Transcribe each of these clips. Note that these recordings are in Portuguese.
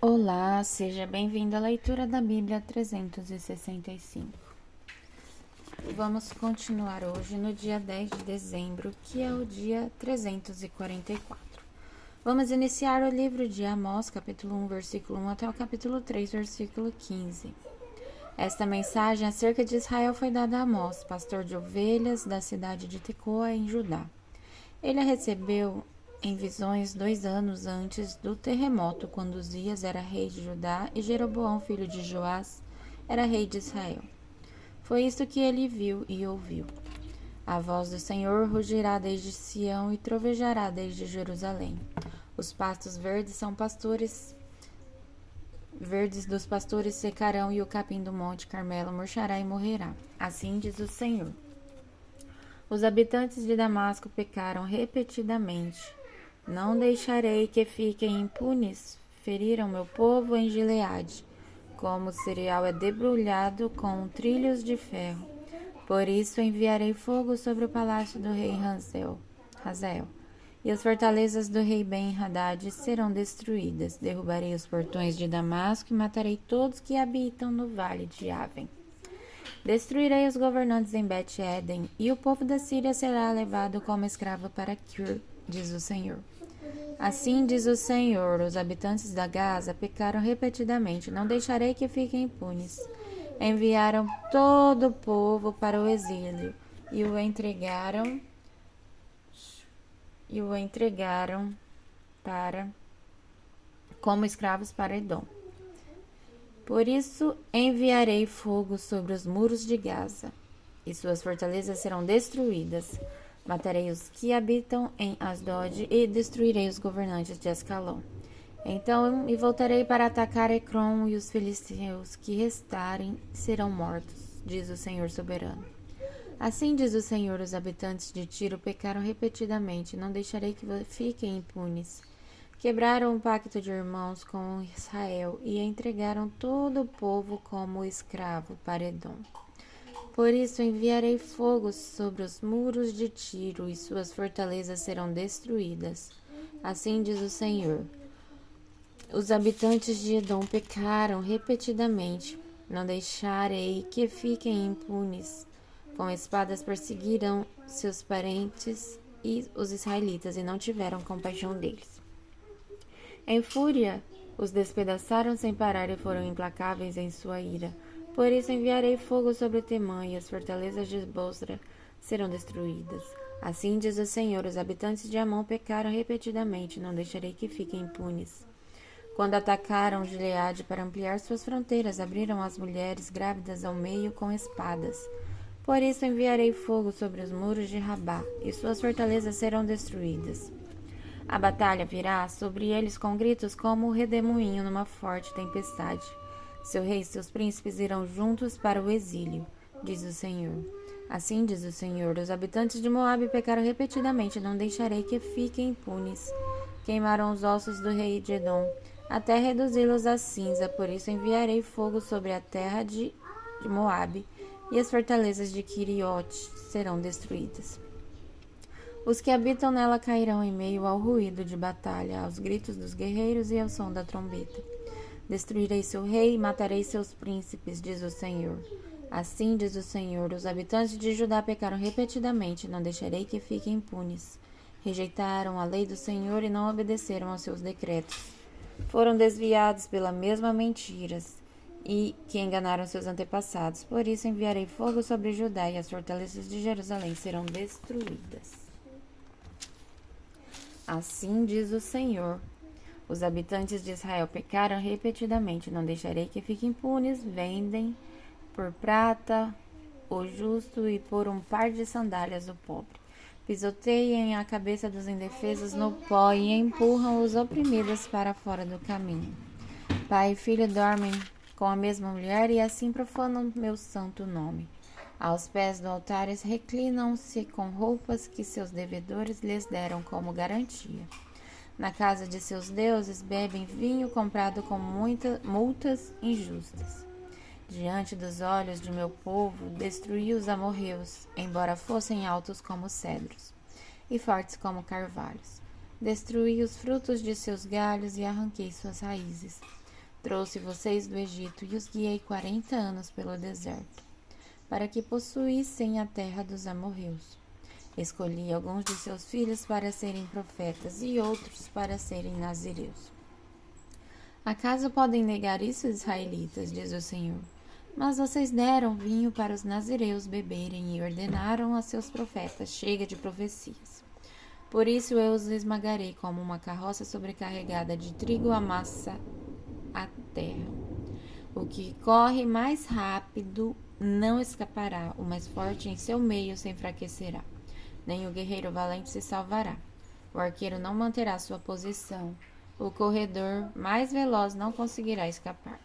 Olá, seja bem-vindo à leitura da Bíblia 365. Vamos continuar hoje no dia 10 de dezembro, que é o dia 344. Vamos iniciar o livro de Amós, capítulo 1, versículo 1 até o capítulo 3, versículo 15. Esta mensagem acerca de Israel foi dada a Amós, pastor de ovelhas da cidade de Tecoa, em Judá. Ele a recebeu em visões 2 anos antes do terremoto, quando Uzias era rei de Judá e Jeroboão, filho de Joás, era rei de Israel. Foi isto que ele viu e ouviu. A voz do Senhor rugirá desde Sião e trovejará desde Jerusalém. Os pastos verdes dos pastores secarão e o capim do monte Carmelo murchará e morrerá. Assim diz o Senhor. Os habitantes de Damasco pecaram repetidamente. Não deixarei que fiquem impunes. Feriram meu povo em Gileade, como o cereal é debrulhado com trilhos de ferro. Por isso enviarei fogo sobre o palácio do rei Hazael, e as fortalezas do rei Ben-Hadad serão destruídas. Derrubarei os portões de Damasco e matarei todos que habitam no vale de Aven. Destruirei os governantes em Bet-Eden, e o povo da Síria será levado como escravo para Kir, diz o Senhor. Assim diz o Senhor, os habitantes da Gaza pecaram repetidamente, não deixarei que fiquem impunes. Enviaram todo o povo para o exílio e o entregaram para como escravos para Edom. Por isso enviarei fogo sobre os muros de Gaza, e suas fortalezas serão destruídas. Matarei os que habitam em Asdod e destruirei os governantes de Ascalon. Então voltarei para atacar Ecrom, e os filisteus que restarem serão mortos, diz o Senhor soberano. Assim diz o Senhor, os habitantes de Tiro pecaram repetidamente, não deixarei que fiquem impunes. Quebraram o pacto de irmãos com Israel e entregaram todo o povo como escravo para Edom. Por isso enviarei fogo sobre os muros de Tiro e suas fortalezas serão destruídas. Assim diz o Senhor. Os habitantes de Edom pecaram repetidamente. Não deixarei que fiquem impunes. Com espadas perseguiram seus parentes e os israelitas e não tiveram compaixão deles. Em fúria, os despedaçaram sem parar e foram implacáveis em sua ira. Por isso enviarei fogo sobre Temã e as fortalezas de Bosra serão destruídas. Assim diz o Senhor, os habitantes de Amon pecaram repetidamente, não deixarei que fiquem impunes. Quando atacaram Gileade para ampliar suas fronteiras, abriram as mulheres grávidas ao meio com espadas. Por isso enviarei fogo sobre os muros de Rabá, e suas fortalezas serão destruídas. A batalha virá sobre eles com gritos como o redemoinho numa forte tempestade. Seu rei e seus príncipes irão juntos para o exílio, diz o Senhor. Assim diz o Senhor, os habitantes de Moabe pecaram repetidamente, não deixarei que fiquem impunes. Queimaram os ossos do rei de Edom, até reduzi-los a cinza, por isso enviarei fogo sobre a terra de Moabe, e as fortalezas de Quiriote serão destruídas. Os que habitam nela cairão em meio ao ruído de batalha, aos gritos dos guerreiros e ao som da trombeta. Destruirei seu rei e matarei seus príncipes, diz o Senhor. Assim diz o Senhor, os habitantes de Judá pecaram repetidamente, não deixarei que fiquem impunes. Rejeitaram a lei do Senhor e não obedeceram aos seus decretos. Foram desviados pela mesma mentiras e que enganaram seus antepassados. Por isso enviarei fogo sobre Judá e as fortalezas de Jerusalém serão destruídas. Assim diz o Senhor. Os habitantes de Israel pecaram repetidamente, não deixarei que fiquem impunes, vendem por prata o justo e por um par de sandálias o pobre. Pisoteiem a cabeça dos indefesos no pó e empurram os oprimidos para fora do caminho. Pai e filho dormem com a mesma mulher e assim profanam meu santo nome. Aos pés do altar reclinam-se com roupas que seus devedores lhes deram como garantia. Na casa de seus deuses bebem vinho comprado com muitas multas injustas. Diante dos olhos de meu povo, destruí os amorreus, embora fossem altos como cedros e fortes como carvalhos. Destruí os frutos de seus galhos e arranquei suas raízes. Trouxe vocês do Egito e os guiei 40 anos pelo deserto, para que possuíssem a terra dos amorreus. Escolhi alguns de seus filhos para serem profetas e outros para serem nazireus. Acaso podem negar isso, israelitas, diz o Senhor? Mas vocês deram vinho para os nazireus beberem e ordenaram a seus profetas: chega de profecias. Por isso eu os esmagarei como uma carroça sobrecarregada de trigo amassa a terra. O que corre mais rápido não escapará, o mais forte em seu meio se enfraquecerá. Nem o guerreiro valente se salvará. O arqueiro não manterá sua posição. O corredor mais veloz não conseguirá escapar.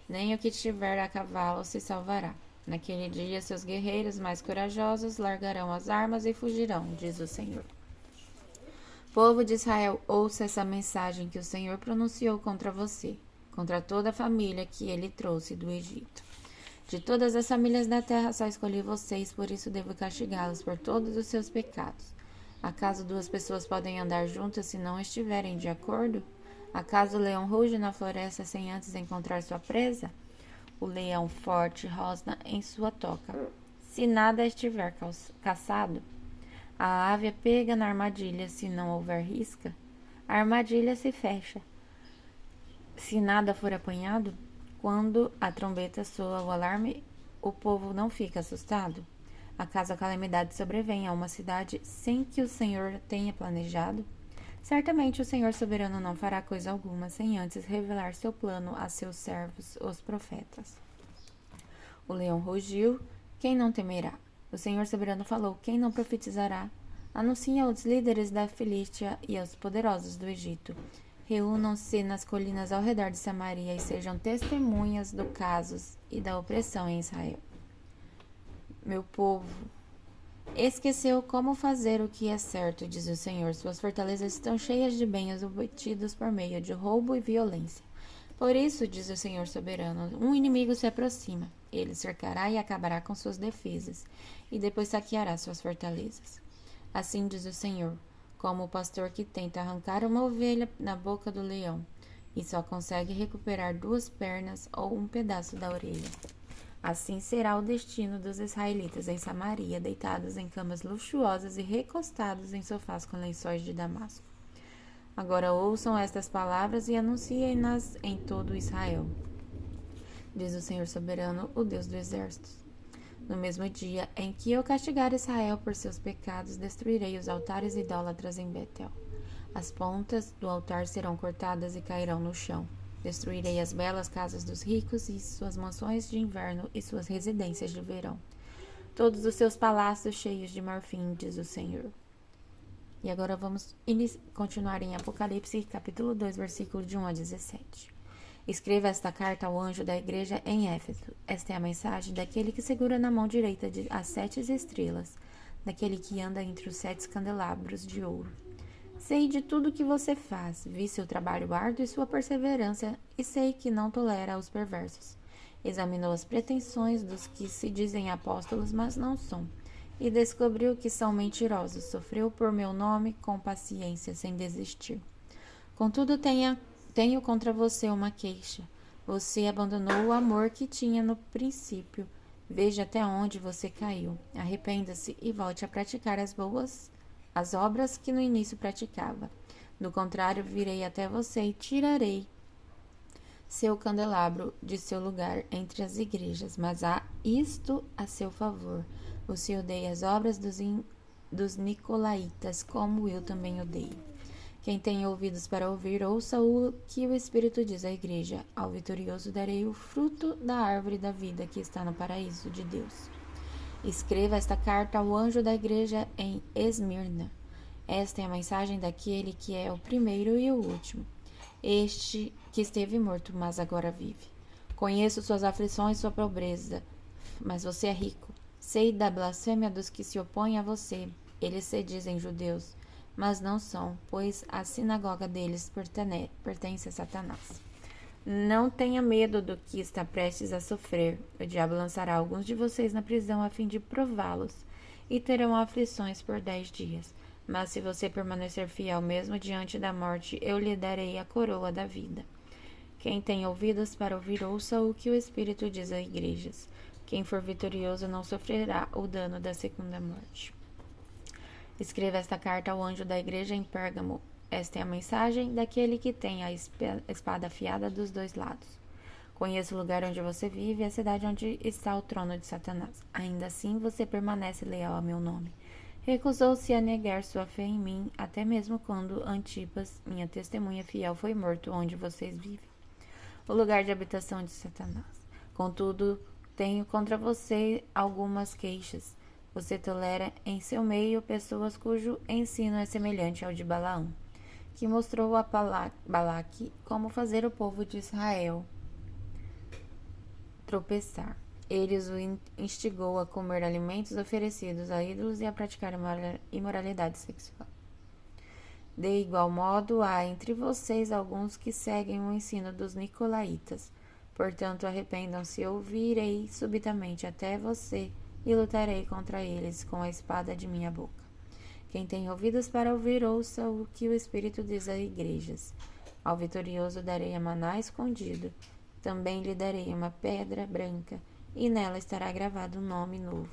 Nem o que estiver a cavalo se salvará. Naquele dia, seus guerreiros mais corajosos largarão as armas e fugirão, diz o Senhor. Povo de Israel, ouça essa mensagem que o Senhor pronunciou contra você, contra toda a família que ele trouxe do Egito. De todas as famílias da terra só escolhi vocês, por isso devo castigá-los por todos os seus pecados. Acaso duas pessoas podem andar juntas se não estiverem de acordo? Acaso o leão ruge na floresta sem antes encontrar sua presa? O leão forte rosna em sua toca, se nada estiver caçado. A ave é pega na armadilha se não houver risca. A armadilha se fecha. Se nada for apanhado, quando a trombeta soa o alarme, o povo não fica assustado? Acaso a calamidade sobrevém a uma cidade sem que o Senhor tenha planejado? Certamente o Senhor soberano não fará coisa alguma sem antes revelar seu plano a seus servos, os profetas. O leão rugiu, quem não temerá? O Senhor soberano falou, quem não profetizará? Anuncia aos líderes da Filístia e aos poderosos do Egito. Reúnam-se nas colinas ao redor de Samaria e sejam testemunhas do caso e da opressão em Israel. Meu povo esqueceu como fazer o que é certo, diz o Senhor. Suas fortalezas estão cheias de bens obtidos por meio de roubo e violência. Por isso, diz o Senhor soberano, um inimigo se aproxima. Ele cercará e acabará com suas defesas, e depois saqueará suas fortalezas. Assim diz o Senhor, como o pastor que tenta arrancar uma ovelha na boca do leão, e só consegue recuperar 2 pernas ou um pedaço da orelha. Assim será o destino dos israelitas em Samaria, deitados em camas luxuosas e recostados em sofás com lençóis de damasco. Agora ouçam estas palavras e anunciem-nas em todo Israel. Diz o Senhor soberano, o Deus dos exércitos. No mesmo dia em que eu castigar Israel por seus pecados, destruirei os altares idólatras em Betel. As pontas do altar serão cortadas e cairão no chão. Destruirei as belas casas dos ricos e suas mansões de inverno e suas residências de verão. Todos os seus palácios cheios de marfim, diz o Senhor. E agora vamos continuar em Apocalipse, capítulo 2, versículo de 1 a 17. Escreva esta carta ao anjo da igreja em Éfeso. Esta é a mensagem daquele que segura na mão direita as 7 estrelas, daquele que anda entre os 7 candelabros de ouro. Sei de tudo que você faz, vi seu trabalho árduo e sua perseverança, e sei que não tolera os perversos. Examinou as pretensões dos que se dizem apóstolos, mas não são, e descobriu que são mentirosos. Sofreu por meu nome com paciência, sem desistir. Contudo, tenho contra você uma queixa. Você abandonou o amor que tinha no princípio. Veja até onde você caiu. Arrependa-se e volte a praticar as obras que no início praticava. Do contrário, virei até você e tirarei seu candelabro de seu lugar entre as igrejas. Mas há isto a seu favor. Você odeia as obras dos nicolaítas, como eu também odeio. Quem tem ouvidos para ouvir, ouça o que o Espírito diz à igreja. Ao vitorioso darei o fruto da árvore da vida que está no paraíso de Deus. Escreva esta carta ao anjo da igreja em Esmirna. Esta é a mensagem daquele que é o primeiro e o último, este que esteve morto, mas agora vive. Conheço suas aflições e sua pobreza, mas você é rico. Sei da blasfêmia dos que se opõem a você. Eles se dizem judeus, mas não são, pois a sinagoga deles pertence a Satanás. Não tenha medo do que está prestes a sofrer. O diabo lançará alguns de vocês na prisão a fim de prová-los, e terão aflições por 10 dias. Mas se você permanecer fiel mesmo diante da morte, eu lhe darei a coroa da vida. Quem tem ouvidos para ouvir, ouça o que o Espírito diz às igrejas. Quem for vitorioso não sofrerá o dano da segunda morte. Escreva esta carta ao anjo da igreja em Pérgamo. Esta é a mensagem daquele que tem a espada afiada dos dois lados. Conheço o lugar onde você vive e a cidade onde está o trono de Satanás. Ainda assim, você permanece leal a meu nome. Recusou-se a negar sua fé em mim, até mesmo quando Antipas, minha testemunha fiel, foi morto onde vocês vivem, o lugar de habitação de Satanás. Contudo, tenho contra você algumas queixas. Você tolera em seu meio pessoas cujo ensino é semelhante ao de Balaão, que mostrou a Balaque como fazer o povo de Israel tropeçar. Ele os instigou a comer alimentos oferecidos a ídolos e a praticar imoralidade sexual. De igual modo, há entre vocês alguns que seguem o ensino dos nicolaítas. Portanto, arrependam-se, ouvirei subitamente até você e lutarei contra eles com a espada de minha boca. Quem tem ouvidos para ouvir, ouça o que o Espírito diz às igrejas. Ao vitorioso darei a maná escondido. Também lhe darei uma pedra branca, e nela estará gravado um nome novo,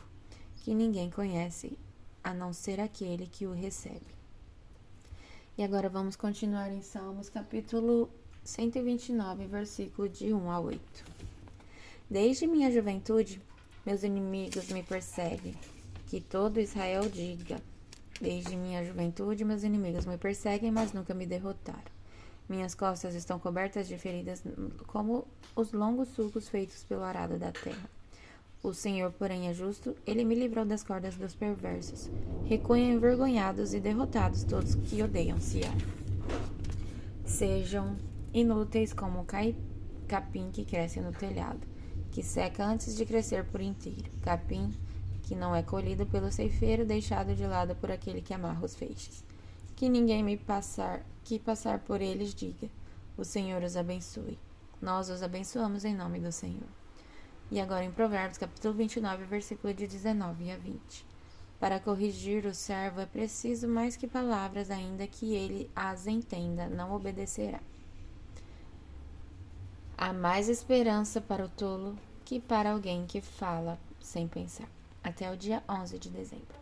que ninguém conhece, a não ser aquele que o recebe. E agora vamos continuar em Salmos, capítulo 129, versículo de 1 a 8. Desde minha juventude, meus inimigos me perseguem. Que todo Israel diga. Desde minha juventude, meus inimigos me perseguem, mas nunca me derrotaram. Minhas costas estão cobertas de feridas como os longos sulcos feitos pelo arado da terra. O Senhor, porém, é justo, ele me livrou das cordas dos perversos. Recuem envergonhados e derrotados todos que odeiam Sião. Sejam inúteis como o capim que cresce no telhado, que seca antes de crescer por inteiro. Capim que não é colhido pelo ceifeiro, deixado de lado por aquele que amarra os feixes. Que ninguém que passar por eles diga, o Senhor os abençoe. Nós os abençoamos em nome do Senhor. E agora em Provérbios, capítulo 29, versículo de 19 a 20. Para corrigir o servo é preciso mais que palavras, ainda que ele as entenda, não obedecerá. Há mais esperança para o tolo que para alguém que fala sem pensar. Até o dia 11 de dezembro.